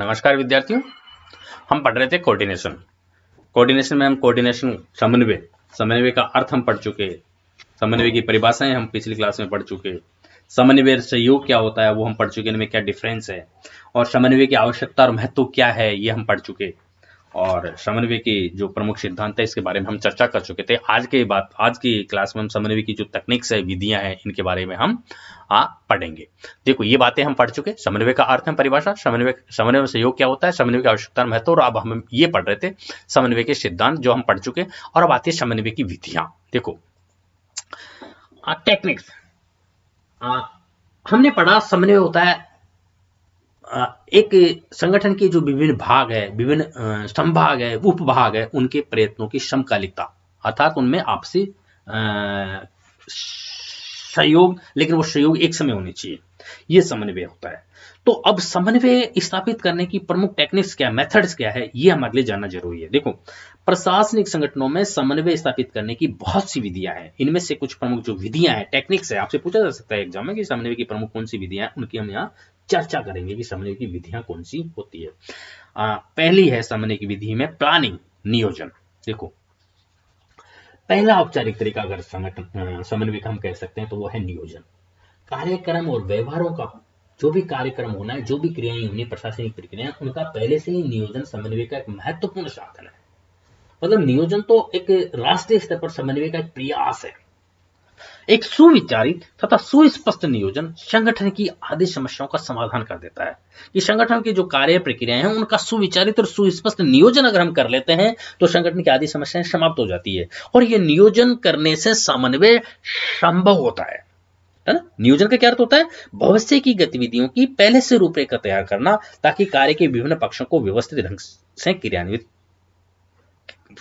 नमस्कार विद्यार्थियों। हम पढ़ रहे थे कोऑर्डिनेशन। कोऑर्डिनेशन में हम कोऑर्डिनेशन समन्वय का अर्थ हम पढ़ चुके। समन्वय की परिभाषाएं हम पिछली क्लास में पढ़ चुके। समन्वय सहयोग क्या होता है वो हम पढ़ चुके, इनमें क्या डिफरेंस है और समन्वय की आवश्यकता और महत्व क्या है ये हम पढ़ चुके। और समन्वय के जो प्रमुख सिद्धांत है इसके बारे में हम चर्चा कर चुके थे। आज की क्लास में हम समन्वय की जो तकनीक्स है, विधियां हैं, इनके बारे में हम पढ़ेंगे। देखो, ये बातें हम पढ़ चुके। समन्वय का अर्थ है परिभाषा, समन्वय में सहयोग क्या होता है, समन्वय की आवश्यकता और महत्व, और अब हम ये पढ़ रहे थे समन्वय के सिद्धांत जो हम पढ़ चुके। और अब आती है समन्वय की विधियां। देखो, टेक्निक्स हमने पढ़ा। समन्वय होता है एक संगठन के जो विभिन्न भाग है, विभिन्न संभाग है, उपभाग है, उनके प्रयत्नों की समकालिकता, अर्थात उनमें आपसी सहयोग, लेकिन वो सहयोग एक समय होनी चाहिए, ये समन्वय होता है। तो अब समन्वय स्थापित करने की प्रमुख टेक्निक्स क्या, मेथड्स क्या है, ये हमारे लिए जानना जरूरी है। देखो, प्रशासनिक संगठनों में समन्वय स्थापित करने की बहुत सी विधियां हैं। इनमें से कुछ प्रमुख जो विधियां हैं, टेक्निक्स है, आपसे पूछा जा सकता है एग्जाम में कि समन्वय की प्रमुख कौन सी विधियां हैं, उनकी हम यहाँ चर्चा करेंगे कि समन्वय की विधियां कौन सी होती है। पहली है समन्वय की विधि में प्लानिंग, नियोजन। देखो, पहला औपचारिक तरीका अगर संगठन समन्वय का हम कह सकते हैं तो वो है नियोजन। कार्यक्रम और व्यवहारों का जो भी कार्यक्रम होना है, जो भी क्रियाएं होनी, प्रशासनिक प्रक्रियाएं, उनका पहले से ही नियोजन समन्वय का एक महत्वपूर्ण साधन है। मतलब नियोजन तो एक राष्ट्रीय स्तर पर समन्वय का एक प्रयास है। एक सुविचारित तथा सुस्पष्ट नियोजन संगठन की आदि समस्याओं का समाधान कर देता है। कि संगठन की जो कार्य प्रक्रियाएं हैं उनका सुविचारित और सुस्पष्ट नियोजन अगर हम कर लेते हैं तो संगठन की आदि समस्याएं समाप्त हो जाती है। और ये नियोजन करने से समन्वय संभव होता है ना। नियोजन का क्या अर्थ होता है? भविष्य की गतिविधियों की पहले से रूपरेखा तैयार करना, ताकि कार्य के विभिन्न पक्षों को व्यवस्थित ढंग से क्रियान्वित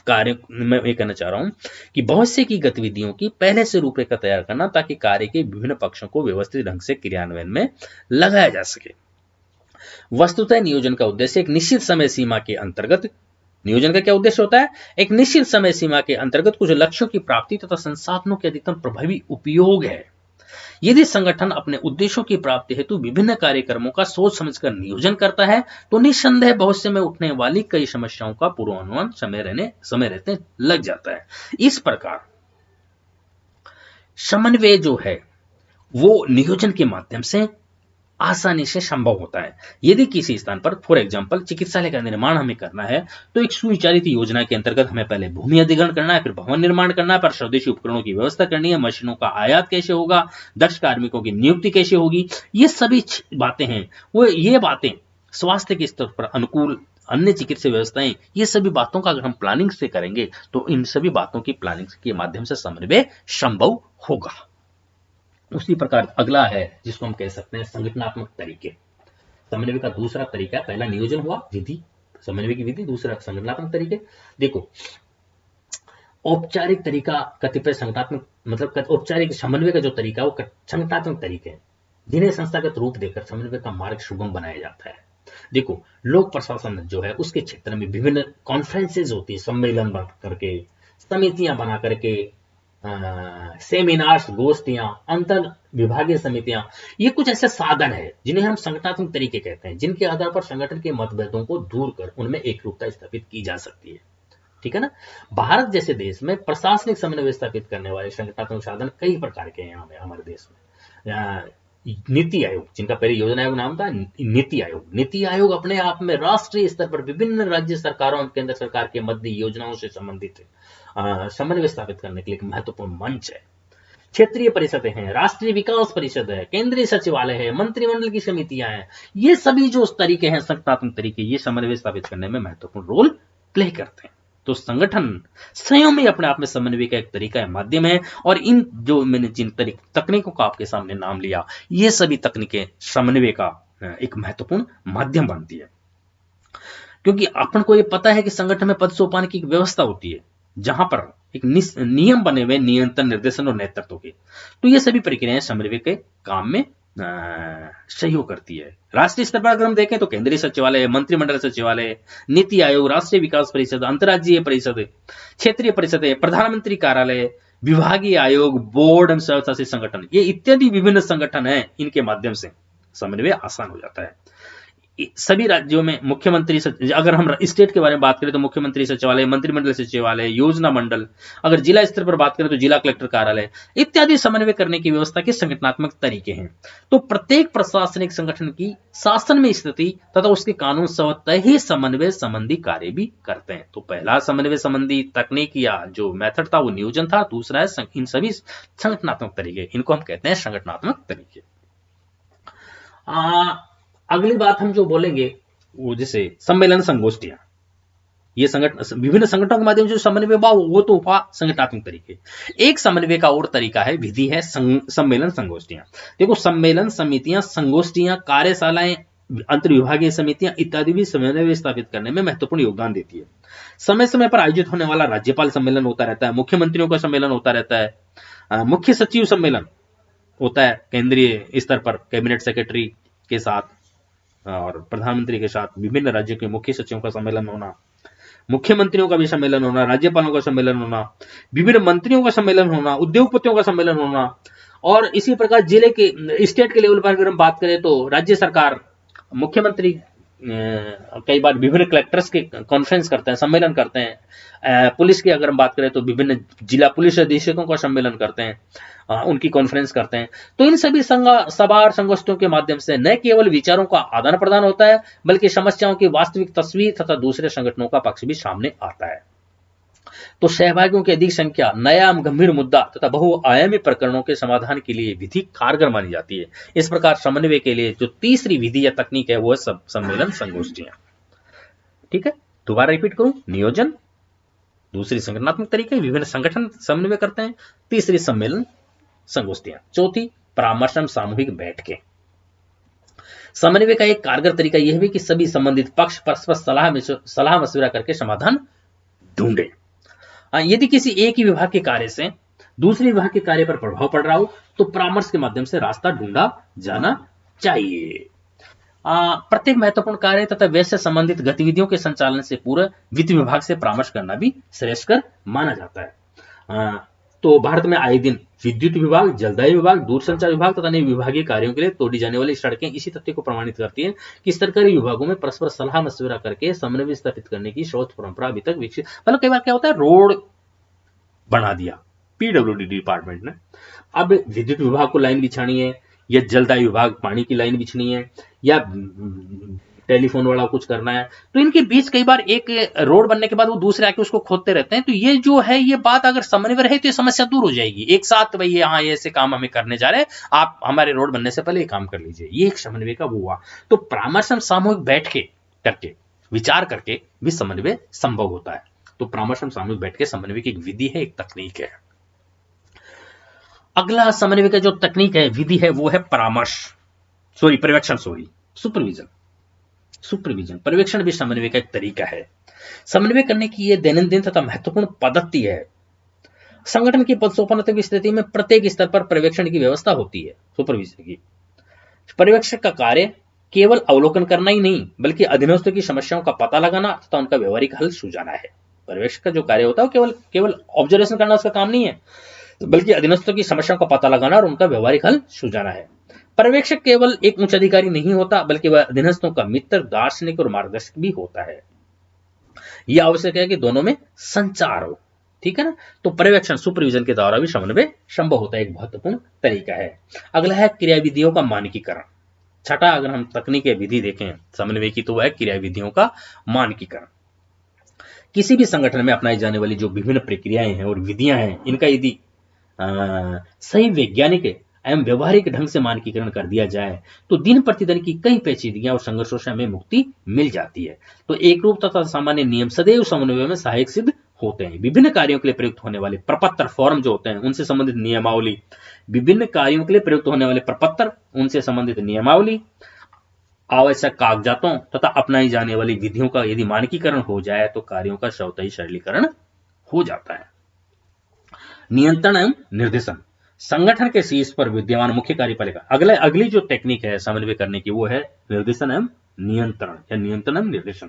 कार्य मैं ये कहना चाह रहा हूं कि भविष्य की गतिविधियों की पहले से रूपरेखा तैयार करना, ताकि कार्य के विभिन्न पक्षों को व्यवस्थित ढंग से क्रियान्वयन में लगाया जा सके। वस्तुतः नियोजन का उद्देश्य एक निश्चित समय सीमा के अंतर्गत, नियोजन का क्या उद्देश्य होता है? एक निश्चित समय सीमा के अंतर्गत कुछ लक्ष्यों की प्राप्ति तथा संसाधनों के अधिकतम प्रभावी उपयोग है। यदि संगठन अपने उद्देश्यों की प्राप्ति हेतु विभिन्न कार्यक्रमों का सोच समझकर नियोजन करता है तो निस्संदेह भविष्य में उठने वाली कई समस्याओं का पूर्वानुमान समय रहते लग जाता है। इस प्रकार समन्वय जो है वो नियोजन के माध्यम से आसानी से संभव होता है। यदि किसी स्थान पर फॉर एग्जांपल चिकित्सालय का निर्माण हमें करना है तो एक सुविचारित योजना के अंतर्गत हमें पहले भूमि अधिग्रहण करना है, फिर भवन निर्माण करना है, पर स्वदेशी उपकरणों की व्यवस्था करनी है, मशीनों का आयात कैसे होगा, दक्ष कार्मिकों की नियुक्ति कैसे होगी, ये सभी बातें हैं। वो ये बातें स्वास्थ्य के स्तर पर अनुकूल अन्य चिकित्सा व्यवस्थाएं, ये सभी बातों का अगर हम प्लानिंग से करेंगे तो इन सभी बातों की प्लानिंग के माध्यम से समन्वय संभव होगा। उसी प्रकार अगला है जिसको हम कह सकते हैं संगठनात्मक तरीके। समन्वय का दूसरा तरीका, पहला नियोजन हुआ विधि, समन्वय की विधि, दूसरा संगठनात्मक तरीके। देखो, औपचारिक तरीका कतिपय संगठनात्मक, मतलब औपचारिक समन्वय का जो तरीका वो संगठनात्मक तरीके हैं जिन्हें संस्थागत रूप देकर समन्वय का मार्ग सुगम बनाया जाता है। देखो, लोक प्रशासन जो है उसके क्षेत्र में विभिन्न कॉन्फ्रेंसेज होती है, सम्मेलन बना करके, समितियां बना करके, सेमिनार्स, गोष्ठियां, अंतर विभागीय समितियां, ये कुछ ऐसे साधन है जिन्हें हम संगठनात्मक तरीके कहते हैं, जिनके आधार पर संगठन के मतभेदों को दूर कर उनमें एकरूपता स्थापित की जा सकती है। ठीक है ना। भारत जैसे देश में प्रशासनिक समन्वय स्थापित करने वाले संगठनात्मक साधन कई प्रकार के हैं हमारे देश में। नीति आयोग, जिनका पहले योजना आयोग नाम था नीति आयोग। नीति आयोग अपने आप में राष्ट्रीय स्तर पर विभिन्न राज्य सरकारों और केंद्र सरकार के मध्य योजनाओं से संबंधित समन्वय स्थापित करने के लिए एक महत्वपूर्ण मंच है। क्षेत्रीय परिषदें हैं, राष्ट्रीय विकास परिषद है, केंद्रीय सचिवालय है, मंत्रिमंडल की समितियां हैं, ये सभी जो तरीके हैं संगठनात्मक तरीके, ये समन्वय स्थापित करने में महत्वपूर्ण रोल प्ले करते हैं। तो संगठन स्वयं में अपने आप में समन्वय का एक तरीका है, माध्यम है। और इन जो मैंने जिन तकनीकों का आपके सामने नाम लिया, ये सभी तकनीकें समन्वय का एक महत्वपूर्ण माध्यम बनती है। क्योंकि अपन को ये पता है कि संगठन में पद सोपान की व्यवस्था होती है जहां पर एक नियम बने हुए, नियंत्रण, निर्देशन और नेतृत्व के। तो ये सभी प्रक्रियाएं समन्वय के काम में सहयोग करती है। राष्ट्रीय स्तर पर अगर हम देखें तो केंद्रीय सचिवालय, मंत्रिमंडल सचिवालय, नीति आयोग, राष्ट्रीय विकास परिषद, अंतर्राज्यीय परिषद, क्षेत्रीय परिषदें, प्रधानमंत्री कार्यालय, विभागीय आयोग, बोर्ड एवं स्वशासित संगठन, ये इत्यादि विभिन्न संगठन हैं। इनके माध्यम से समन्वय आसान हो जाता है। सभी राज्यों में मुख्यमंत्री अगर हम स्टेट के बारे में बात करें तो मुख्यमंत्री सचिवालय, मंत्रिमंडल सचिवालय, योजना मंडल, अगर जिला स्तर पर बात करें तो जिला कलेक्टर कार्यालय इत्यादि समन्वय करने की व्यवस्था के संगठनात्मक तरीके हैं। तो प्रत्येक प्रशासनिक संगठन की शासन में स्थिति तथा उसके कानून स्वतः ही समन्वय संबंधी कार्य भी करते हैं। तो पहला समन्वय संबंधी तकनीक या जो मेथड था वो नियोजन था, दूसरा है इन सभी संगठनात्मक तरीके, इनको हम कहते हैं संगठनात्मक तरीके। अगली बात हम जो बोलेंगे वो जैसे सम्मेलन संगोष्ठियां, ये विभिन्न संगठनों के माध्यम से समन्वय वो तो हुआ संगठनात्मक तरीके। एक समन्वय का और तरीका है, विधि है सम्मेलन संगोष्ठियां। देखो सम्मेलन समितियां, संगोष्ठियां, कार्यशालाएं, अंतर्विभागीय समितियां इत्यादि भी समन्वय स्थापित करने में महत्वपूर्ण योगदान देती है। समय समय पर आयोजित होने वाला राज्यपाल सम्मेलन होता रहता है, मुख्यमंत्रियों का सम्मेलन होता रहता है, मुख्य सचिव सम्मेलन होता है केंद्रीय स्तर पर कैबिनेट सेक्रेटरी के साथ और प्रधानमंत्री के साथ, विभिन्न राज्यों के मुख्य सचिवों का सम्मेलन होना, मुख्यमंत्रियों का भी सम्मेलन होना, राज्यपालों का सम्मेलन होना, विभिन्न मंत्रियों का सम्मेलन होना, उद्योगपतियों का सम्मेलन होना। और इसी प्रकार जिले के स्टेट के लेवल पर अगर हम बात करें तो राज्य सरकार, मुख्यमंत्री कई बार विभिन्न कलेक्टर्स के कॉन्फ्रेंस करते हैं, सम्मेलन करते हैं। पुलिस की अगर हम बात करें तो विभिन्न जिला पुलिस अधीक्षकों का सम्मेलन करते हैं, उनकी कॉन्फ्रेंस करते हैं। तो इन सभी सभा और संगोष्ठियों के माध्यम से न केवल विचारों का आदान प्रदान होता है बल्कि समस्याओं की वास्तविक तस्वीर तथा दूसरे संगठनों का पक्ष भी सामने आता है। तो सहभागियों की अधिक संख्या नया गंभीर मुद्दा तथा बहुआयामी प्रकरणों के समाधान के लिए विधि कारगर मानी जाती है। इस प्रकार समन्वय के लिए जो तीसरी विधि या तकनीक है वो है सम्मेलन संगोष्ठियां। ठीक है, दोबारा रिपीट करूं, नियोजन, दूसरी संगठनात्मक तरीके, विभिन्न संगठन समन्वय करते हैं, तीसरी सम्मेलन संगोष्ठियां, चौथी परामर्श सामूहिक बैठकें। समन्वय का एक कारगर तरीका यह भी कि सभी संबंधित पक्ष परस्पर सलाह मशविरा करके समाधान ढूंढे। यदि किसी एक ही विभाग के कार्य से दूसरे विभाग के कार्य पर प्रभाव पड़ रहा हो तो परामर्श के माध्यम से रास्ता ढूंढा जाना चाहिए। प्रत्येक महत्वपूर्ण कार्य तथा वैसे संबंधित गतिविधियों के संचालन से पूर्व वित्त विभाग से परामर्श करना भी श्रेयस्कर माना जाता है। तो भारत में आए दिन विद्युत विभाग, जलदाय विभाग, दूरसंचार विभाग तथा अन्य विभागीय कार्यों के लिए तोड़ी जाने वाली सड़कें इसी तथ्य को प्रमाणित करती हैं कि सरकारी विभागों में परस्पर सलाह मशविरा करके समन्वय स्थापित करने की शोध परंपरा अभी तक विकसित। मतलब कई बार क्या होता है, रोड बना दिया पीडब्ल्यूडी डिपार्टमेंट ने, अब विद्युत विभाग को लाइन बिछानी है या जलदाय विभाग पानी की लाइन बिछनी है या टेलीफोन वाला कुछ करना है, तो इनके बीच कई बार एक रोड बनने के बाद वो दूसरे आके उसको खोदते रहते हैं। तो ये जो है ये बात अगर समन्वय रहे तो ये समस्या दूर हो जाएगी। एक साथ भाई ये ऐसे काम हमें करने जा रहे हैं, आप हमारे रोड बनने से पहले ये काम कर लीजिए, ये एक समन्वय का वो हुआ। तो परामर्श सामूहिक बैठ के करके विचार करके भी समन्वय संभव होता है। तो परामर्श सामूहिक बैठ के समन्वय की एक विधि है, एक तकनीक है। अगला समन्वय का जो तकनीक है, विधि है, वो है पर्यवेक्षण, सुपरविजन। पर्यवेक्षण भी समन्वय का एक तरीका है। समन्वय करने की यह दैनंदिन तथा महत्वपूर्ण पद्धति है। संगठन की पदोन्नति स्थिति में प्रत्येक स्तर पर पर्यवेक्षण की व्यवस्था होती है। सुपरविजन की पर्यवेक्षक का कार्य केवल अवलोकन करना ही नहीं बल्कि अधीनस्थों की समस्याओं का पता लगाना तथा उनका व्यवहारिक हल सुझाना है। पर्यवेक्षक का जो कार्य होता है वो केवल ऑब्जर्वेशन करना उसका काम नहीं है, बल्कि अधीनस्थों की समस्याओं का पता लगाना और उनका व्यवहारिक हल सुझाना है। पर्यवेक्षक केवल एक उच्च अधिकारी नहीं होता बल्कि वह अधीनस्थों का मित्र, दार्शनिक और मार्गदर्शक भी होता है। यह आवश्यक है कि दोनों में संचार हो, ठीक है ना। तो पर्यवेक्षण सुपरविजन के द्वारा भी समन्वय संभव होता है, एक महत्वपूर्ण तरीका है। अगला है क्रियाविधियों का मानकीकरण। छठा अगर हम तकनीक या विधि देखें समन्वय की तो वह है क्रियाविधियों का मानकीकरण। किसी भी संगठन में अपनाई जाने वाली जो विभिन्न प्रक्रियाएं हैं और विधियां हैं, इनका यदि सही वैज्ञानिक एवं व्यवहारिक ढंग से मानकीकरण कर दिया जाए तो दिन प्रतिदिन की कई पेचीदगियां और संघर्षों से हमें मुक्ति मिल जाती है। तो एक रूप तथा सामान्य नियम सदैव समन्वय में सहायक सिद्ध होते हैं। विभिन्न कार्यों के लिए प्रयुक्त होने वाले प्रपत्र फॉर्म जो होते हैं उनसे संबंधित नियमावली, विभिन्न कार्यों के लिए प्रयुक्त होने वाले प्रपत्र उनसे संबंधित नियमावली, आवश्यक कागजातों तथा अपनाई जाने वाली विधियों का यदि मानकीकरण हो जाए तो कार्यों का स्वतः ही सरलीकरण हो जाता है। नियंत्रण एवं निर्देशन। संगठन के शीर्ष पर विद्यमान मुख्य कार्यपालिका। अगली जो टेक्निक है समन्वय करने की वो है निर्देशन एवं नियंत्रण या नियंत्रण एवं निर्देशन।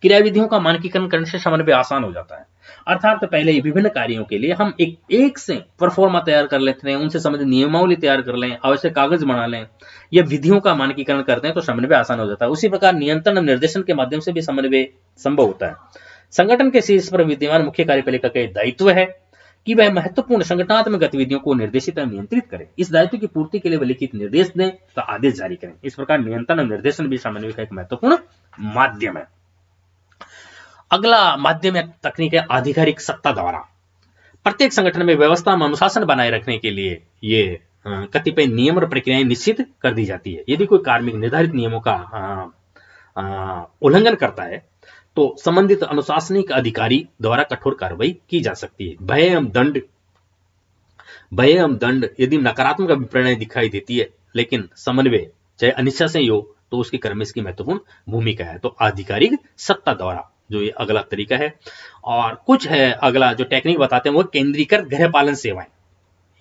क्रियाविधियों का मानकीकरण करने से समन्वय आसान हो जाता है। अर्थात पहले ही विभिन्न कार्यों के लिए हम एक से परफॉर्मा तैयार कर लेते हैं, उनसे संबंधित नियमावली तैयार कर लें, आवश्यक कागज बना लें या विधियों का मानकीकरण करते हैं तो समन्वय आसान हो जाता है। उसी प्रकार नियंत्रण और निर्देशन के माध्यम से भी समन्वय संभव होता है। संगठन के शीर्ष पर विद्यमान मुख्य कार्यपालिका का दायित्व है कि वह महत्वपूर्ण संगठनात्मक गतिविधियों को निर्देशित और नियंत्रित करे। इस दायित्व की पूर्ति के लिए वह लिखित निर्देश दें तो आदेश जारी करें। इस प्रकार नियंत्रण और निर्देशन भी समन्वय का एक महत्वपूर्ण माध्यम है। अगला माध्यम या तकनीक है आधिकारिक सत्ता द्वारा। प्रत्येक संगठन में व्यवस्था में अनुशासन बनाए रखने के लिए ये कतिपय नियम और प्रक्रियाएं निश्चित कर दी जाती है। यदि कोई कार्मिक निर्धारित नियमों का उल्लंघन करता है तो संबंधित अनुशासनिक अधिकारी द्वारा कठोर कार्रवाई की जा सकती है। भय एवं दंड यदि नकारात्मक अभिप्राय दिखाई देती है लेकिन समन्वय चाहे अनिच्छा से हो तो उसके क्रम में इसकी महत्वपूर्ण भूमिका है। तो आधिकारिक सत्ता द्वारा जो ये अगला तरीका है। और कुछ है अगला जो टेक्निक बताते हैं वो केंद्रीकृत गृहपालन सेवाएं,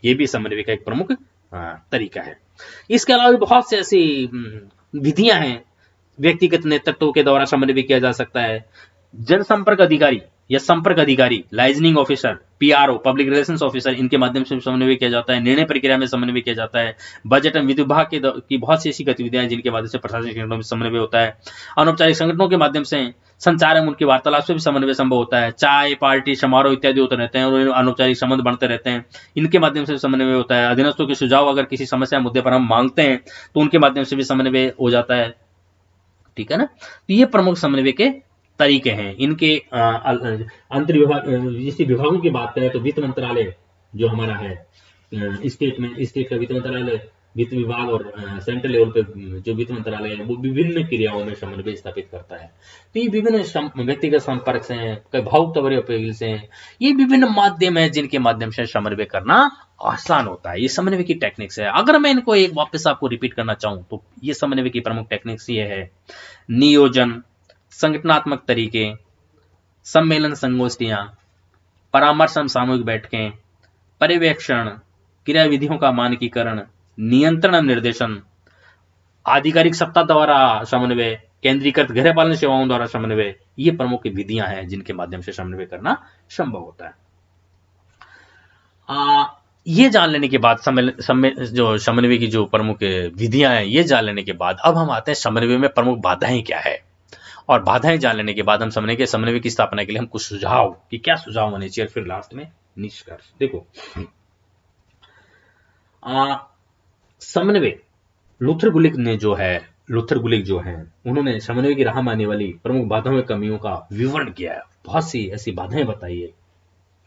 ये भी समन्वय का एक प्रमुख तरीका है। इसके अलावा भी बहुत से ऐसी विधियां हैं। व्यक्तिगत नेतृत्व के द्वारा समन्वय किया जा सकता है। जनसंपर्क अधिकारी या संपर्क अधिकारी, liaisoning officer, PRO, public relations officer, इनके माध्यम से समन्वय किया जाता है। निर्णय प्रक्रिया में समन्वय किया जाता है। बजट एवं विधि विभाग की बहुत सी ऐसी गतिविधियां जिनके माध्यम से प्रशासनिक संगठनों में समन्वय होता है। अनौपचारिक संगठनों के माध्यम से संचार एवं उनकी वार्तालाप से भी समन्वय संभव होता है। चाय पार्टी समारोह इत्यादि होते रहते हैं और अनौपचारिक संबंध बढ़ते रहते हैं, इनके माध्यम से समन्वय होता है। अधीनस्थों के सुझाव अगर किसी समस्या मुद्दे पर हम मांगते हैं तो उनके माध्यम से भी समन्वय हो जाता है। ठीक है ना। तो ये प्रमुख समन्वय के तरीके हैं। इनके अंतर विभाग, जिस विभागों की बात करें तो वित्त मंत्रालय जो हमारा है, स्टेट का वित्त मंत्रालय, वित्त विभाग और सेंट्रल लेवल पे जो वित्त मंत्रालय है वो विभिन्न क्रियाओं में समन्वय स्थापित करता है। तो ये विभिन्न व्यक्तिगत संपर्क से हैं, कई भावुक तवरीय अपील से हैं, ये विभिन्न माध्यम है जिनके माध्यम से समन्वय करना आसान होता है। ये समन्वय की टेक्निक्स है। अगर मैं इनको एक वापस आपको रिपीट करना चाहूं तो ये समन्वय की प्रमुख टेक्निक्स ये है: नियोजन, संगठनात्मक तरीके, सम्मेलन संगोष्ठियां, परामर्श एवं सामूहिक बैठकें, पर्यवेक्षण, क्रिया विधियों का मानकीकरण, नियंत्रण एवं निर्देशन, आधिकारिक सत्ता द्वारा समन्वय, केंद्रीकृत गृहपालन सेवाओं द्वारा समन्वय, ये प्रमुख विधियां हैं जिनके माध्यम से समन्वय करना संभव होता है। ये जान लेने के बाद जो समन्वय की जो प्रमुख विधियां हैं ये जान लेने के बाद अब हम आते हैं समन्वय में प्रमुख बाधाएं क्या है। और बाधाएं जान लेने के बाद हम समन्वय की स्थापना के लिए हम कुछ सुझाव कि क्या सुझाव होने चाहिए, फिर लास्ट में निष्कर्ष। देखो, समन्वय लूथर गुलिक जो है उन्होंने समन्वय की राह में आने वाली प्रमुख बाधाओं और कमियों का विवरण किया है। बहुत सी ऐसी बाधाएं बताई है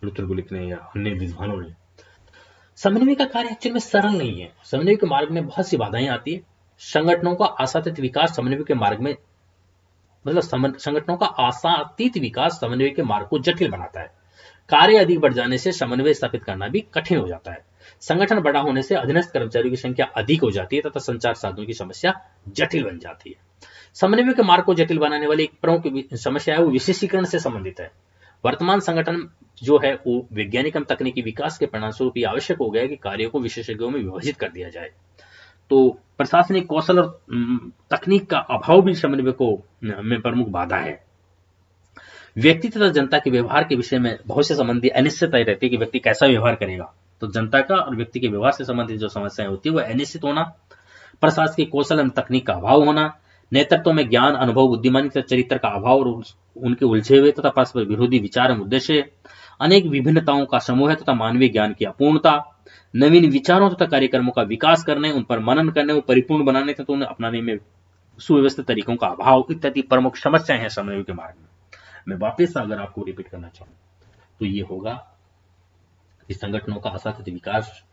लूथर गुलिक ने या अन्य विद्वानों ने। समन्वय का कार्य एक्चुअल में सरल नहीं है। समन्वय के मार्ग में बहुत सी बाधाएं आती है। संगठनों का आशातीत विकास समन्वय के मार्ग में संगठनों का आशातीत विकास समन्वय के मार्ग को जटिल बनाता है। कार्य अधिक बढ़ जाने से समन्वय स्थापित करना भी कठिन हो जाता है। संगठन बड़ा होने से अधीनस्थ कर्मचारियों की संख्या अधिक हो जाती है तथा संचार साधनों की समस्या जटिल बन जाती है। समन्वय के मार्ग को जटिल बनाने वाली एक प्रमुख समस्या है वो विशेषीकरण से संबंधित है। वर्तमान संगठन जो है वो वैज्ञानिक एवं तकनीकी विकास के परिणामस्वरूप ये आवश्यक हो गया है कि कार्यों को विशेषज्ञों में विभाजित कर दिया जाए। तो प्रशासनिक कौशल और तकनीक का अभाव भी समन्वय में प्रमुख बाधा है। व्यक्ति तथा जनता के व्यवहार के विषय में बहुत से संबंधी अनिश्चितता रहती है कि व्यक्ति कैसा व्यवहार करेगा। तो जनता का और व्यक्ति के व्यवहार से संबंधित जो समस्याएं होती है वो अनिश्चित होना, प्रशासनिक कौशल एवं तकनीक का अभाव होना, नेतृत्व में ज्ञान, अनुभव, बुद्धिमानी तथा चरित्र का अभाव और उनके उलझे हुए तथा परस्पर विरोधी विचार एवं उद्देश्य, अनेक विभिन्नताओं का समूह है तथा मानवीय ज्ञान की अपूर्णता, नवीन विचारों तथा कार्यक्रमों का विकास करने, उन पर मनन करने, वो परिपूर्ण बनाने तथा उन्हें अपनाने में सुव्यवस्थित तरीकों का अभाव इत्यादि प्रमुख समस्याएं हैं समन्वय के मार्ग में। मैं वापस अगर आपको रिपीट करना चाहूं तो ये होगा कि संगठनों का आशातीत विकास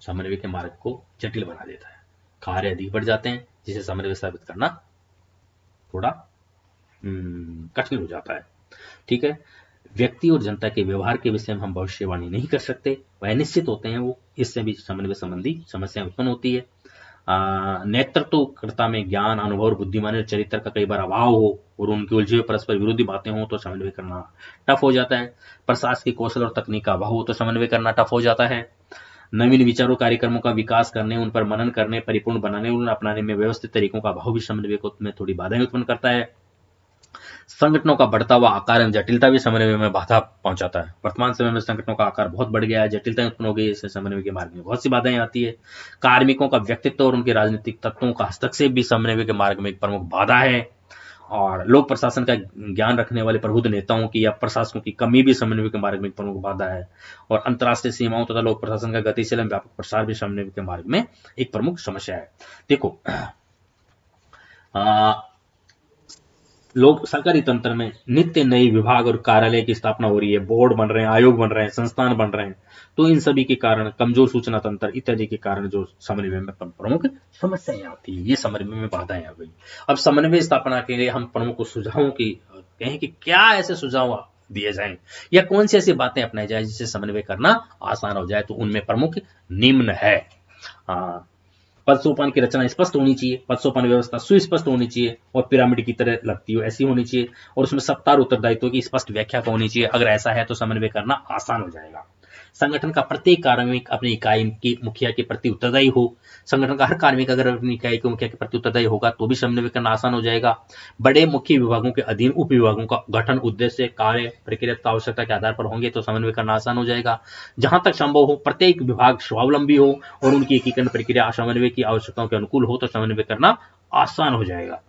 समन्वय के मार्ग को जटिल बना देता है। कार्य अधिक बढ़ जाते हैं जिसे समन्वय स्थापित करना थोड़ा कठिन हो जाता है। ठीक है। व्यक्ति और जनता के व्यवहार के विषय में हम भविष्यवाणी नहीं कर सकते, वह अनिश्चित होते हैं, वो इससे भी समन्वय संबंधी समस्याएं उत्पन्न होती है। नेतृत्वकर्ता में ज्ञान, अनुभव और बुद्धिमानी और चरित्र का कई बार अभाव हो और उनके उलझे हुए परस्पर विरोधी बातें हो तो समन्वय करना टफ हो जाता है। प्रशासनिक कौशल और तकनीक का अभाव हो तो समन्वय करना टफ हो जाता है। नवीन विचारों कार्यक्रमों का विकास करने, उन पर मनन करने, परिपूर्ण बनाने और अपनाने में व्यवस्थित तरीकों का अभाव भी समन्वय में थोड़ी बाधाएं उत्पन्न करता है। संगठनों का बढ़ता हुआ आकार एवं जटिलता भी समन्वय में बाधा पहुंचाता है। वर्तमान समय में संगठनों का आकार बहुत बढ़ गया है, जटिलताएं उत्पन्न हो गई है, इससे समन्वय के मार्ग में बहुत सी बाधाएं आती है। कार्मिकों का व्यक्तित्व और उनके राजनीतिक तत्वों का हस्तक्षेप भी समन्वय के मार्ग में एक प्रमुख बाधा है। और लोक प्रशासन का ज्ञान रखने वाले प्रबुद्ध नेताओं की या प्रशासकों की कमी भी समन्वय के मार्ग में एक प्रमुख बाधा है। और अंतर्राष्ट्रीय सीमाओं तथा लोक प्रशासन का गतिशील एवं व्यापक प्रसार भी समन्वय के मार्ग में एक प्रमुख समस्या है। देखो, लोग सरकारी तंत्र में नित्य नई विभाग और कार्यालय की स्थापना हो रही है, बोर्ड बन रहे हैं, आयोग बन रहे हैं, संस्थान बन रहे हैं, तो इन सभी के कारण, कमजोर सूचना तंत्र इत्यादि के कारण जो समन्वय में प्रमुख समस्याएं आती है, ये समन्वय में बाधाएं आ गई। अब समन्वय स्थापना के लिए हम प्रमुख सुझावों की कहें कि क्या ऐसे सुझाव दिए जाएं या कौन सी ऐसी बातें अपनाई जाए जिससे समन्वय करना आसान हो जाए, तो उनमें प्रमुख निम्न है। पद सोपान की रचना स्पष्ट होनी चाहिए, पद सोपान व्यवस्था सुस्पष्ट होनी चाहिए और पिरामिड की तरह लगती हो ऐसी होनी चाहिए, और उसमें सत्तार उत्तरदायित्व की स्पष्ट व्याख्या होनी चाहिए। अगर ऐसा है तो समन्वय करना आसान हो जाएगा। संगठन का प्रत्येक कार्मिक अपनी इकाई की मुखिया के प्रति उत्तरदायी हो। संगठन का हर कार्मिक अगर अपनी इकाई के मुखिया के प्रति उत्तरदायी होगा तो भी समन्वय करना आसान हो जाएगा। बड़े मुख्य विभागों के अधीन उप विभागों का गठन उद्देश्य, कार्य, प्रक्रिया तथा आवश्यकता के आधार पर होंगे तो समन्वय करना आसान हो जाएगा। जहां तक संभव हो प्रत्येक विभाग स्वावलंबी हो और उनकी एकीकरण प्रक्रिया समन्वय की आवश्यकताओं के अनुकूल हो तो समन्वय करना आसान हो जाएगा।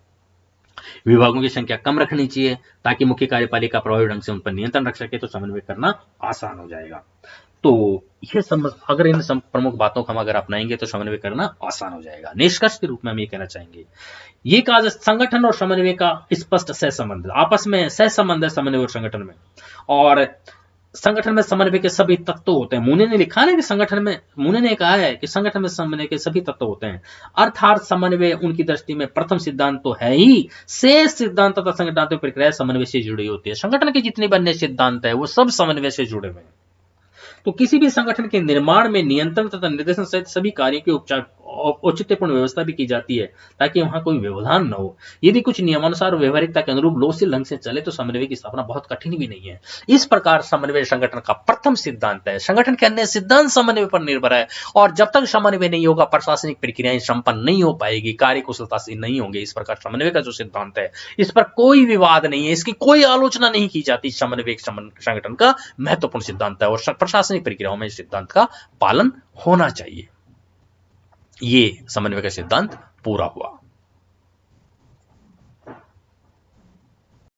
विभागों की संख्या कम रखनी चाहिए ताकि मुख्य कार्यपालिका प्रभावी ढंग से उन पर नियंत्रण रख सके तो समन्वय करना आसान हो जाएगा। तो ये अगर इन प्रमुख बातों को हम अगर अपनाएंगे तो समन्वय करना आसान हो जाएगा। निष्कर्ष के रूप में हम ये कहना चाहेंगे, ये कहा संगठन और समन्वय का स्पष्ट सहसंबंध, आपस में सहसंबंध है समन्वय और संगठन में। और संगठन में समन्वय के सभी तत्व होते हैं। मूने ने लिखा है कि संगठन में, मूने ने कहा है कि संगठन में समन्वय के सभी तत्व होते हैं, अर्थात समन्वय उनकी दृष्टि में प्रथम सिद्धांत तो है ही, शेष सिद्धांत तथा संगठनात्मक प्रक्रिया समन्वय से जुड़ी होती है। संगठन के जितने भी अन्य सिद्धांत है वो सब समन्वय से जुड़े हुए हैं। तो किसी भी संगठन के निर्माण में नियंत्रण तथा निर्देशन सहित सभी कार्यों की उपचार औचित्यपूर्ण व्यवस्था भी की जाती है ताकि वहां कोई व्यवधान न हो। यदि कुछ नियमानुसार और व्यवहारिकता के अनुरूप लोकशील ढंग से चले तो समन्वय की स्थापना बहुत कठिन भी नहीं है। इस प्रकार समन्वय संगठन का प्रथम सिद्धांत है। संगठन के अन्य सिद्धांत समन्वय पर निर्भर है और जब तक समन्वय नहीं होगा प्रशासनिक प्रक्रियाएं संपन्न नहीं हो पाएगी, कार्य कुशलता से नहीं होंगे। इस प्रकार समन्वय का जो सिद्धांत है इस पर कोई विवाद नहीं है, इसकी कोई आलोचना नहीं की जाती। समन्वय संगठन का महत्वपूर्ण सिद्धांत है और प्रशासनिक प्रक्रियाओं में इस सिद्धांत का पालन होना चाहिए। ये समन्वय का सिद्धांत पूरा हुआ।